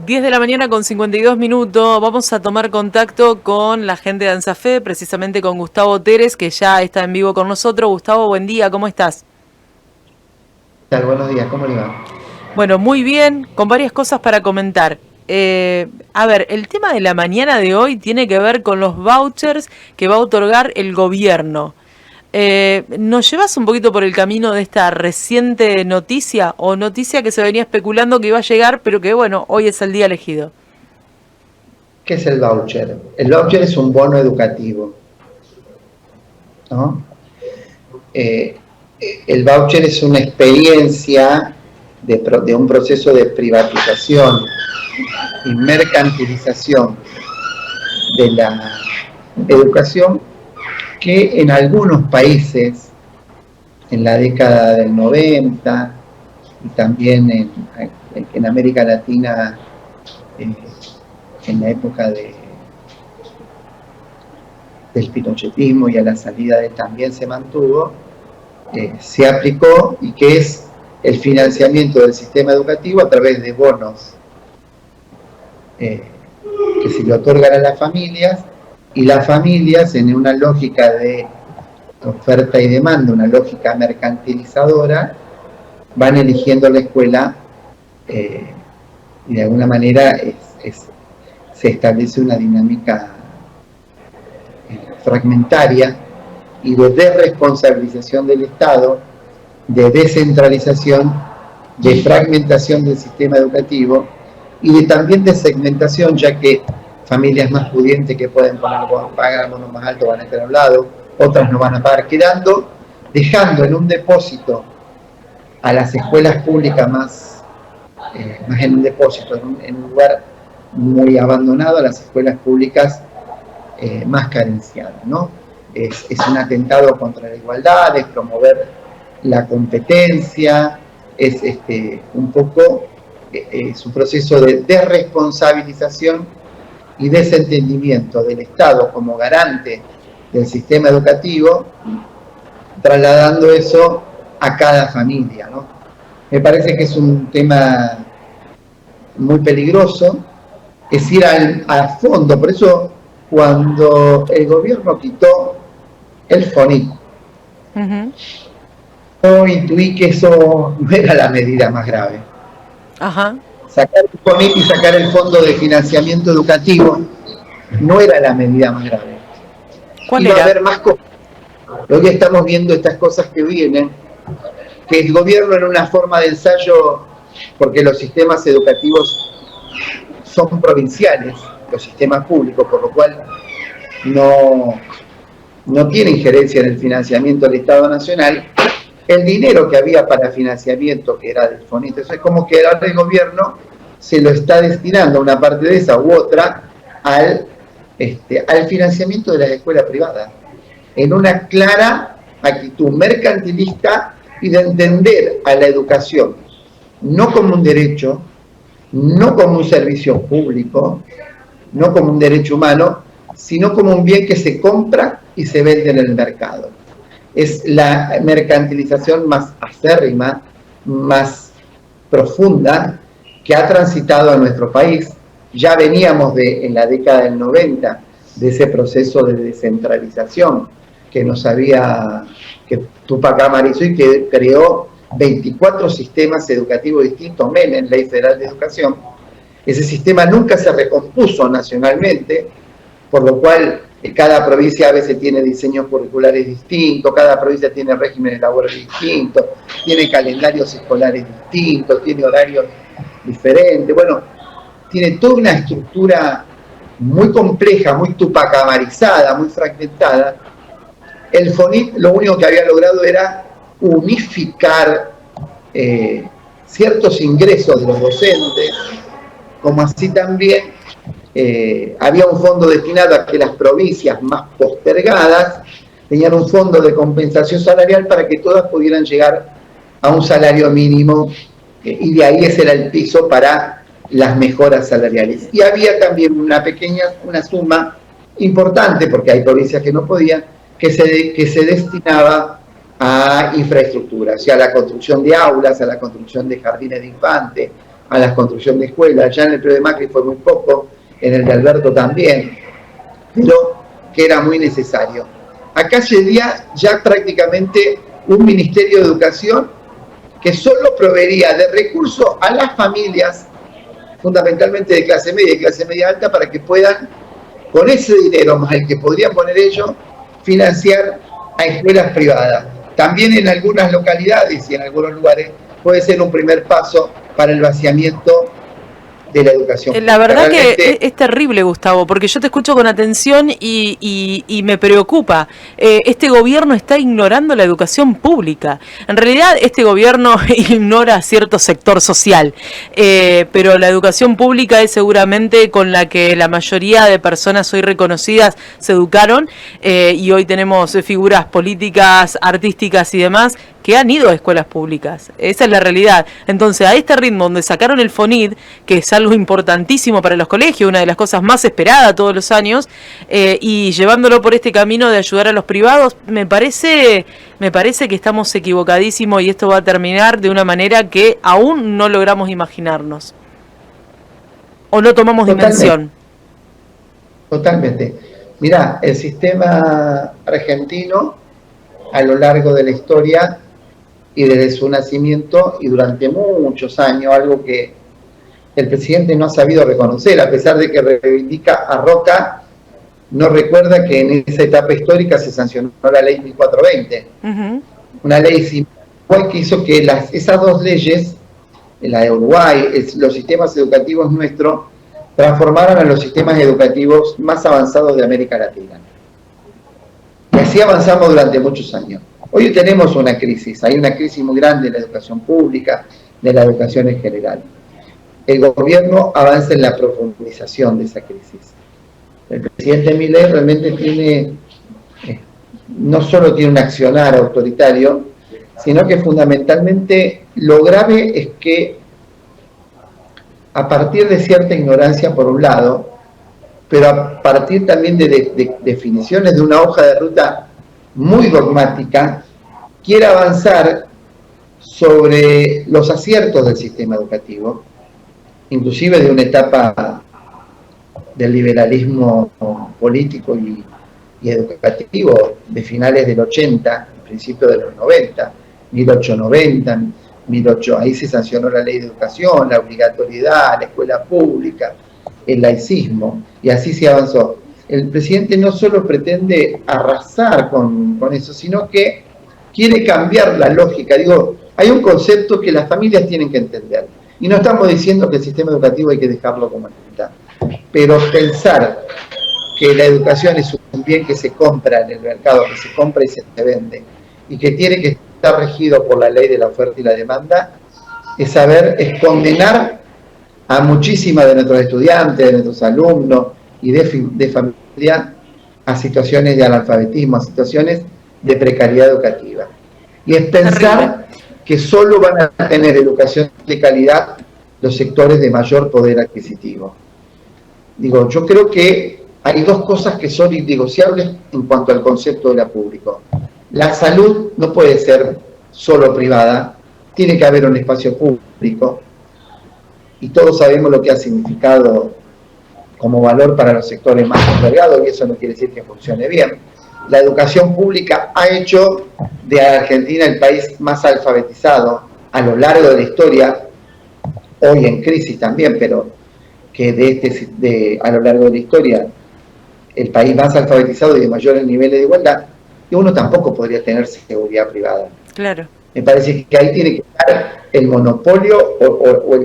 10 de la mañana con 52 minutos. Vamos a tomar contacto con la gente de ANSAFE, precisamente con Gustavo Teres, que ya está en vivo con nosotros. Gustavo, buen día, ¿cómo estás? ¿Qué tal? Buenos días, ¿cómo le va? Bueno, muy bien, con varias cosas para comentar. A ver, el tema de la mañana de hoy tiene que ver con los vouchers que va a otorgar el gobierno. ¿Nos llevas un poquito por el camino de esta reciente noticia o noticia que se venía especulando que iba a llegar, pero que bueno, hoy es el día elegido? ¿Qué es el voucher? El voucher es un bono educativo, ¿no? Eh, el voucher es una experiencia de un proceso de privatización y mercantilización de la educación que en algunos países, en la década del 90 y también en América Latina, en la época del pinochetismo y a la salida de él también se mantuvo, se aplicó, y que es el financiamiento del sistema educativo a través de bonos que se le otorgan a las familias, y las familias, en una lógica de oferta y demanda, una lógica mercantilizadora, van eligiendo la escuela, y de alguna manera se establece una dinámica fragmentaria y de desresponsabilización del Estado, de descentralización, de fragmentación del sistema educativo y también de segmentación, ya que familias más pudientes que pueden pagar bonos más altos van a estar a un lado, otras no van a pagar, dejando en un depósito a las escuelas públicas más en un depósito, en un lugar muy abandonado, a las escuelas públicas más carenciadas, ¿no? Es un atentado contra la igualdad, es promover la competencia, es un poco es un proceso de desresponsabilización y desentendimiento del Estado como garante del sistema educativo, trasladando eso a cada familia, ¿no? Me parece que es un tema muy peligroso, es ir al fondo. Por eso, cuando el gobierno quitó el FONIC, yo intuí que eso no era la medida más grave. Ajá. Sacar el FONIC y sacar el Fondo de Financiamiento Educativo no era la medida más grave. ¿Cuál Iba a era? haber más cosas. Hoy estamos viendo estas cosas que vienen, que el gobierno, en una forma de ensayo, porque los sistemas educativos son provinciales, los sistemas públicos, por lo cual no tiene injerencia en el financiamiento del Estado Nacional. El dinero que había para financiamiento, que era del FONIT, es como que ahora el gobierno se lo está destinando, una parte de esa u otra, al financiamiento de las escuelas privadas, en una clara actitud mercantilista y de entender a la educación no como un derecho, no como un servicio público, no como un derecho humano, sino como un bien que se compra y se vende en el mercado. Es la mercantilización más acérrima, más profunda que ha transitado a nuestro país. Ya veníamos en la década del 90 de ese proceso de descentralización que Tupac Amaru, y que creó 24 sistemas educativos distintos, Menem, Ley Federal de Educación. Ese sistema nunca se recompuso nacionalmente, por lo cual cada provincia a veces tiene diseños curriculares distintos, cada provincia tiene regímenes laborales distintos, tiene calendarios escolares distintos, tiene horarios diferentes. Bueno, tiene toda una estructura muy compleja, muy tupacamarizada, muy fragmentada. El FONIT lo único que había logrado era unificar ciertos ingresos de los docentes, como así también había un fondo destinado a que las provincias más postergadas tenían un fondo de compensación salarial para que todas pudieran llegar a un salario mínimo, y de ahí ese era el piso para las mejoras salariales. Y había también una suma importante, porque hay provincias que no podían, que se destinaba a infraestructura, o sea, a la construcción de aulas, a la construcción de jardines de infantes, a la construcción de escuelas. Ya en el periodo de Macri fue muy poco, en el de Alberto también, pero que era muy necesario. Acá sería ya prácticamente un Ministerio de Educación que solo proveería de recursos a las familias, fundamentalmente de clase media y clase media alta, para que puedan, con ese dinero más el que podrían poner ellos, financiar a escuelas privadas. También en algunas localidades y en algunos lugares puede ser un primer paso para el vaciamiento de la educación pública. La verdad que es terrible, Gustavo, porque yo te escucho con atención y me preocupa. Este gobierno está ignorando la educación pública. En realidad, este gobierno ignora cierto sector social, pero la educación pública es seguramente con la que la mayoría de personas hoy reconocidas se educaron, y hoy tenemos figuras políticas, artísticas y demás que han ido a escuelas públicas. Esa es la realidad. Entonces, a este ritmo donde sacaron el FONID, que es algo importantísimo para los colegios, una de las cosas más esperadas todos los años, y llevándolo por este camino de ayudar a los privados, me parece que estamos equivocadísimos y esto va a terminar de una manera que aún no logramos imaginarnos. O no tomamos dimensión. Totalmente. Mirá, el sistema argentino, a lo largo de la historia, y desde su nacimiento y durante muchos años, algo que el presidente no ha sabido reconocer, a pesar de que reivindica a Roca, no recuerda que en esa etapa histórica se sancionó la ley 1420, una ley igual que hizo que esas dos leyes, la de Uruguay, los sistemas educativos nuestros, transformaran a los sistemas educativos más avanzados de América Latina. Y así avanzamos durante muchos años. Hoy tenemos una crisis, hay una crisis muy grande de la educación pública, de la educación en general. El gobierno avanza en la profundización de esa crisis. El presidente Milei realmente tiene, no solo tiene un accionar autoritario, sino que fundamentalmente lo grave es que a partir de cierta ignorancia por un lado, pero a partir también de definiciones de una hoja de ruta muy dogmática, quiere avanzar sobre los aciertos del sistema educativo, inclusive de una etapa del liberalismo político y educativo de finales del 80, principios de los 90, 1890, ahí se sancionó la ley de educación, la obligatoriedad, la escuela pública, el laicismo, y así se avanzó. El presidente no solo pretende arrasar con eso, sino que quiere cambiar la lógica. Digo, hay un concepto que las familias tienen que entender. Y no estamos diciendo que el sistema educativo hay que dejarlo como está. Pero pensar que la educación es un bien que se compra en el mercado, que se compra y se vende, y que tiene que estar regido por la ley de la oferta y la demanda, es condenar a muchísimas de nuestros estudiantes, de nuestros alumnos y de familia a situaciones de analfabetismo, a situaciones de precariedad educativa. Y es pensar que solo van a tener educación de calidad los sectores de mayor poder adquisitivo. Digo, yo creo que hay dos cosas que son innegociables en cuanto al concepto de la público. La salud no puede ser solo privada, tiene que haber un espacio público, y todos sabemos lo que ha significado como valor para los sectores más postergados, y eso no quiere decir que funcione bien. La educación pública ha hecho de Argentina el país más alfabetizado a lo largo de la historia, hoy en crisis también, pero que a lo largo de la historia, el país más alfabetizado y de mayores niveles de igualdad, y uno tampoco podría tener seguridad privada. Claro. Me parece que ahí tiene que estar el monopolio o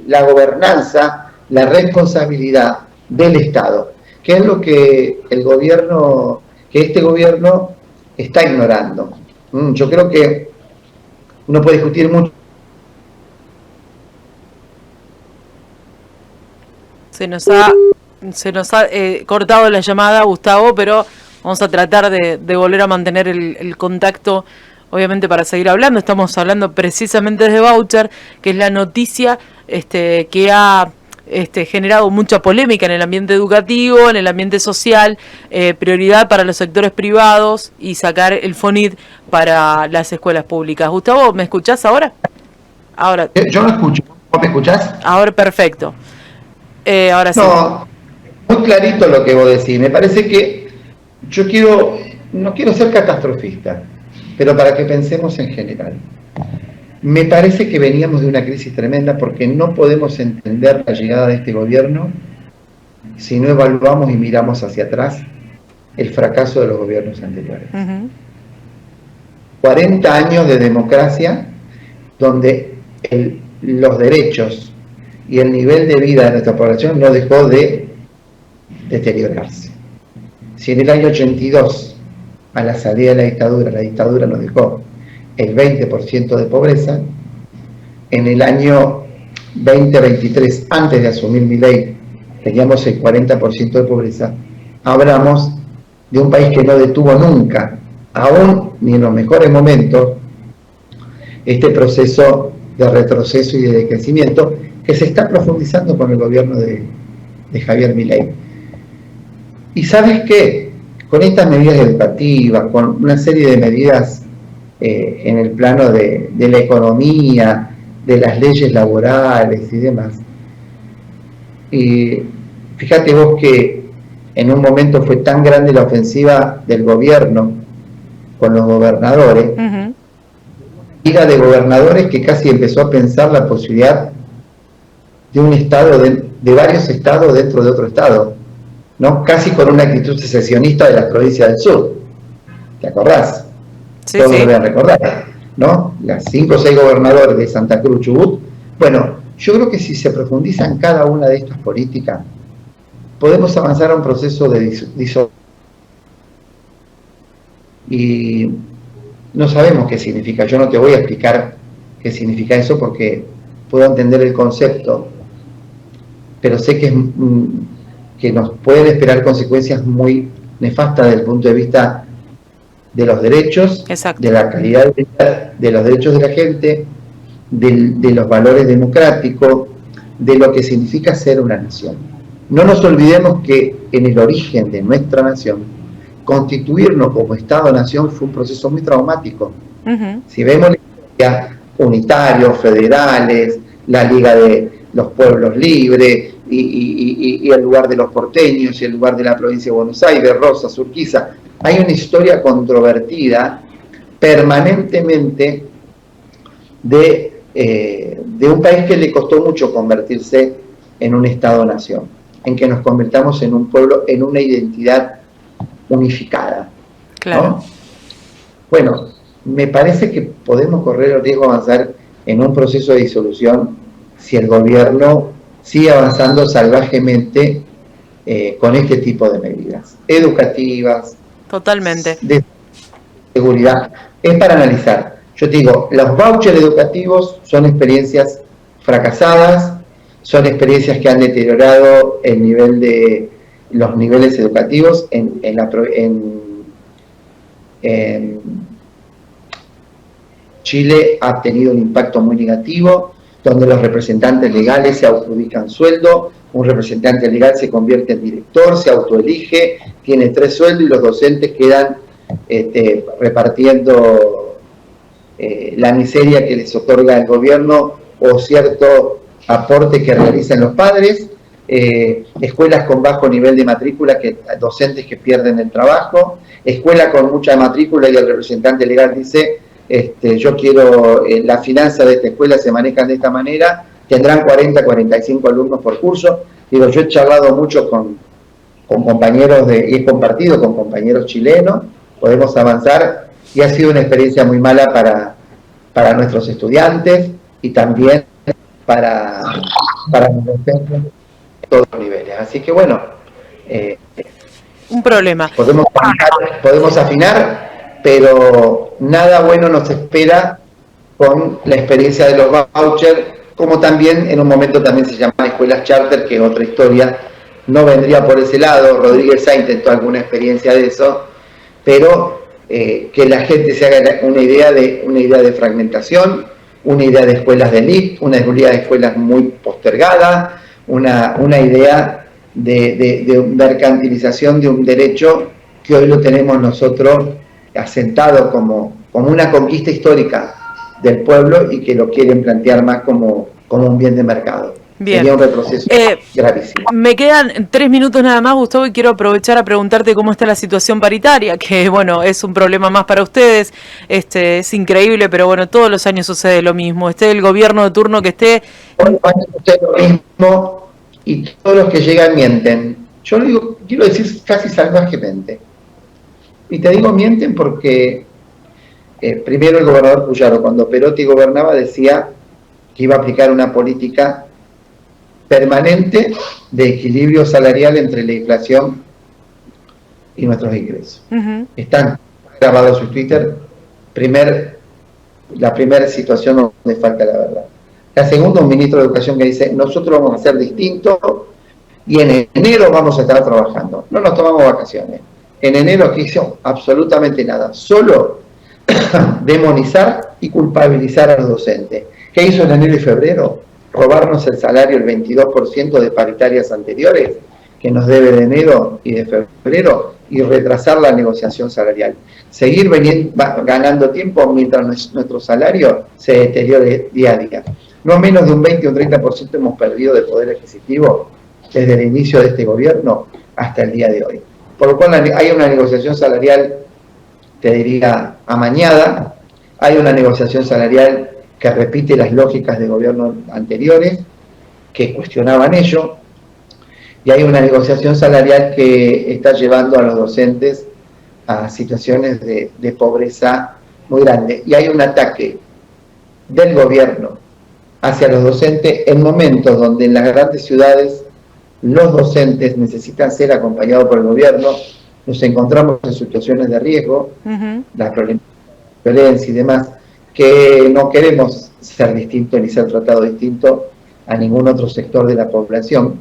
la gobernanza, la responsabilidad del Estado, que es lo que este gobierno está ignorando. Yo creo que uno puede discutir mucho. Se nos ha cortado la llamada, Gustavo, pero vamos a tratar de volver a mantener el contacto, obviamente, para seguir hablando. Estamos hablando precisamente de voucher, que es la noticia que ha generado mucha polémica en el ambiente educativo, en el ambiente social, prioridad para los sectores privados y sacar el FONID para las escuelas públicas. Gustavo, ¿me escuchás ahora? Yo lo escucho. ¿Vos me escuchás? Ahora perfecto. Ahora sí. No, muy clarito lo que vos decís. Me parece que no quiero ser catastrofista, pero para que pensemos en general. Me parece que veníamos de una crisis tremenda porque no podemos entender la llegada de este gobierno si no evaluamos y miramos hacia atrás el fracaso de los gobiernos anteriores. 40 años de democracia donde los derechos y el nivel de vida de nuestra población no dejó de deteriorarse. Si en el año 82, a la salida de la dictadura nos dejó el 20% de pobreza, en el año 2023, antes de asumir Milei, teníamos el 40% de pobreza. Hablamos de un país que no detuvo nunca, aún ni en los mejores momentos, este proceso de retroceso y de decrecimiento que se está profundizando con el gobierno de Javier Milei. Y ¿sabes qué? Con estas medidas educativas, con una serie de medidas en el plano de la economía, de las leyes laborales y demás, y fíjate vos que en un momento fue tan grande la ofensiva del gobierno con los gobernadores, liga de gobernadores que casi empezó a pensar la posibilidad de un estado, de varios estados dentro de otro estado, ¿no? Casi con una actitud secesionista de las provincias del sur. ¿Te acordás? Sí, Todos sí. lo deben recordar, ¿no? Las 5 o 6 gobernadores de Santa Cruz, Chubut. Bueno, yo creo que si se profundiza en cada una de estas políticas, podemos avanzar a un proceso de disolución. Y no sabemos qué significa. Yo no te voy a explicar qué significa eso porque puedo entender el concepto, pero sé que nos pueden esperar consecuencias muy nefastas desde el punto de vista de los derechos, Exacto, de la calidad de los derechos de la gente, de los valores democráticos, de lo que significa ser una nación. No nos olvidemos que en el origen de nuestra nación, constituirnos como Estado-nación fue un proceso muy traumático. Si vemos la historia, unitarios, federales, la Liga de los Pueblos Libres, y el lugar de los porteños, y el lugar de la provincia de Buenos Aires, Rosas, Urquiza, hay una historia controvertida permanentemente de un país que le costó mucho convertirse en un Estado-nación, en que nos convirtamos en un pueblo, en una identidad unificada. claro. ¿No? Bueno, me parece que podemos correr el riesgo de avanzar en un proceso de disolución si el gobierno sigue avanzando salvajemente con este tipo de medidas educativas, Totalmente. de seguridad. Es para analizar. Yo te digo, los vouchers educativos son experiencias fracasadas, son experiencias que han deteriorado el nivel de los niveles educativos en Chile. Ha tenido un impacto muy negativo, donde los representantes legales se adjudican sueldo, un representante legal se convierte en director, se autoelige, tiene 3 sueldos y los docentes quedan repartiendo la miseria que les otorga el gobierno o cierto aporte que realizan los padres, escuelas con bajo nivel de matrícula, docentes que pierden el trabajo, escuela con mucha matrícula y el representante legal dice yo quiero, la finanza de esta escuela se manejan de esta manera, tendrán 40, 45 alumnos por curso. Digo, yo he charlado mucho con compañeros y he compartido con compañeros chilenos, podemos avanzar y ha sido una experiencia muy mala para nuestros estudiantes y también para los docentes de todos los niveles. Así que bueno, un problema. Podemos afinar, pero nada bueno nos espera con la experiencia de los vouchers, como también en un momento también se llaman escuelas charter, que es otra historia, no vendría por ese lado. Rodríguez Sá intentó alguna experiencia de eso, pero que la gente se haga una idea de fragmentación, una idea de escuelas de élite, una idea de escuelas muy postergadas, una idea de mercantilización de un derecho que hoy lo tenemos nosotros asentado como una conquista histórica del pueblo y que lo quieren plantear más como como un bien de mercado. Bien. Sería un retroceso gravísimo. Me quedan 3 minutos nada más, Gustavo, y quiero aprovechar a preguntarte cómo está la situación paritaria, que bueno, es un problema más para ustedes, es increíble, pero bueno, todos los años sucede lo mismo, esté el gobierno de turno que esté. Todos los años sucede lo mismo y todos los que llegan mienten. Yo lo digo, quiero decir casi salvajemente. Y te digo mienten porque primero el gobernador Puyaro, cuando Perotti gobernaba, decía que iba a aplicar una política permanente de equilibrio salarial entre la inflación y nuestros ingresos. Están grabados en su Twitter, la primera situación donde falta la verdad. La segunda, un ministro de Educación que dice, nosotros vamos a hacer distinto y en enero vamos a estar trabajando. No nos tomamos vacaciones. En enero que hizo absolutamente nada, solo demonizar y culpabilizar a los docentes. ¿Qué hizo en enero y febrero? Robarnos el salario, el 22% de paritarias anteriores que nos debe de enero y de febrero y retrasar la negociación salarial. Seguir ganando tiempo mientras nuestro salario se deteriore día a día. No menos de un 20 o un 30% hemos perdido de poder adquisitivo desde el inicio de este gobierno hasta el día de hoy. Por lo cual hay una negociación salarial, te diría, amañada, hay una negociación salarial que repite las lógicas de gobiernos anteriores, que cuestionaban ello, y hay una negociación salarial que está llevando a los docentes a situaciones de pobreza muy grande. Y hay un ataque del gobierno hacia los docentes en momentos donde en las grandes ciudades los docentes necesitan ser acompañados por el gobierno, nos encontramos en situaciones de riesgo, la violencia y demás, que no queremos ser distintos ni ser tratados distinto a ningún otro sector de la población,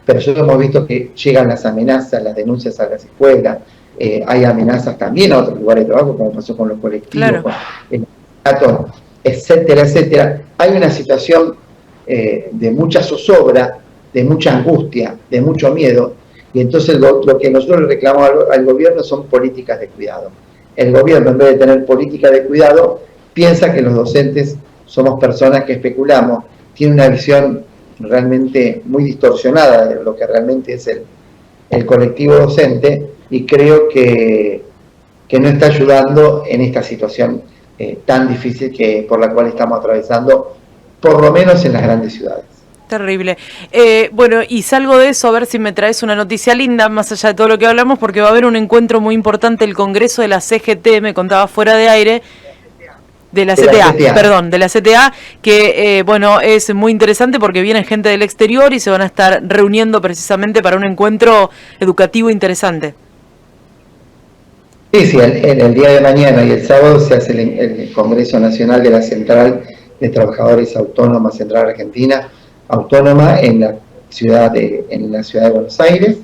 pero nosotros hemos visto que llegan las amenazas, las denuncias a las escuelas, hay amenazas también a otros lugares de trabajo, como pasó con los colectivos, claro, con el sindicato, etcétera, etcétera. Hay una situación de mucha zozobra, de mucha angustia, de mucho miedo, y entonces lo que nosotros le reclamamos al gobierno son políticas de cuidado. El gobierno, en vez de tener política de cuidado, piensa que los docentes somos personas que especulamos, tiene una visión realmente muy distorsionada de lo que realmente es el colectivo docente, y creo que no está ayudando en esta situación tan difícil por la cual estamos atravesando, por lo menos en las grandes ciudades. Terrible. Bueno, y salgo de eso, a ver si me traes una noticia linda, más allá de todo lo que hablamos, porque va a haber un encuentro muy importante, el Congreso de la CGT, me contaba fuera de aire, de la CTA, que bueno, es muy interesante porque viene gente del exterior y se van a estar reuniendo precisamente para un encuentro educativo interesante. Sí, el día de mañana y el sábado se hace el Congreso Nacional de la Central de Trabajadores Autónomas Central Argentina, autónoma en la ciudad de Buenos Aires,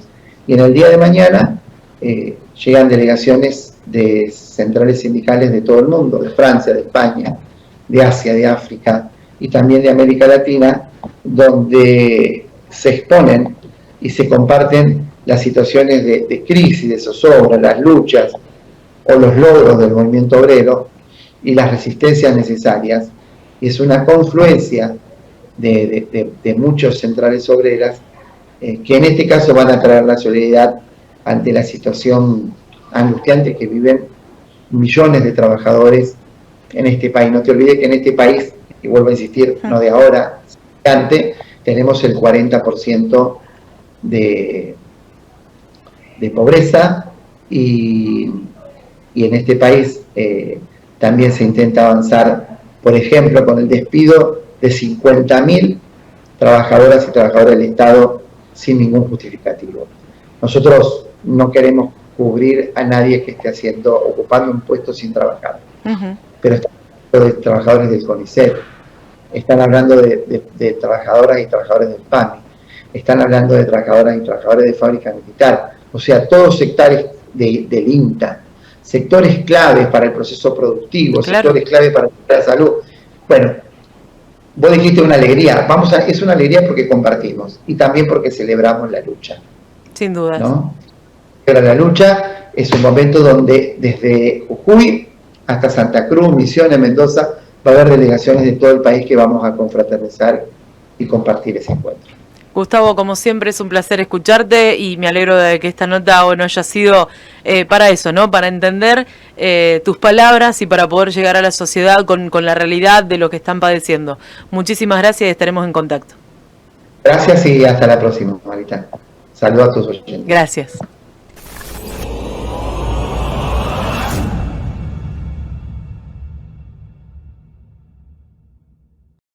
y en el día de mañana llegan delegaciones de centrales sindicales de todo el mundo, de Francia, de España, de Asia, de África y también de América Latina, donde se exponen y se comparten las situaciones de crisis, de zozobra, las luchas o los logros del movimiento obrero y las resistencias necesarias. Y es una confluencia de muchos centrales obreras que en este caso van a traer la solidaridad ante la situación angustiante que viven millones de trabajadores en este país. No te olvides que en este país, y vuelvo a insistir, no de ahora, antes, tenemos el 40% de pobreza y en este país también se intenta avanzar, por ejemplo, con el despido de 50.000 trabajadoras y trabajadores del Estado sin ningún justificativo. Nosotros no queremos cubrir a nadie que esté ocupando un puesto sin trabajar. Pero están hablando de trabajadores del CONICET, están hablando de trabajadoras y trabajadores del PAMI, están hablando de trabajadoras y trabajadores de fábrica militar, o sea, todos sectores del INTA, sectores claves para el proceso productivo, claro, sectores claves para la salud. Bueno, vos dijiste una alegría, es una alegría porque compartimos y también porque celebramos la lucha. Sin duda. ¿No? Pero la lucha es un momento donde desde Jujuy hasta Santa Cruz, Misiones, Mendoza, va a haber delegaciones de todo el país que vamos a confraternizar y compartir ese encuentro. Gustavo, como siempre es un placer escucharte y me alegro de que esta nota haya sido para eso, ¿no? Para entender tus palabras y para poder llegar a la sociedad con la realidad de lo que están padeciendo. Muchísimas gracias y estaremos en contacto. Gracias y hasta la próxima, Marita. Saludos a tus oyentes. Gracias.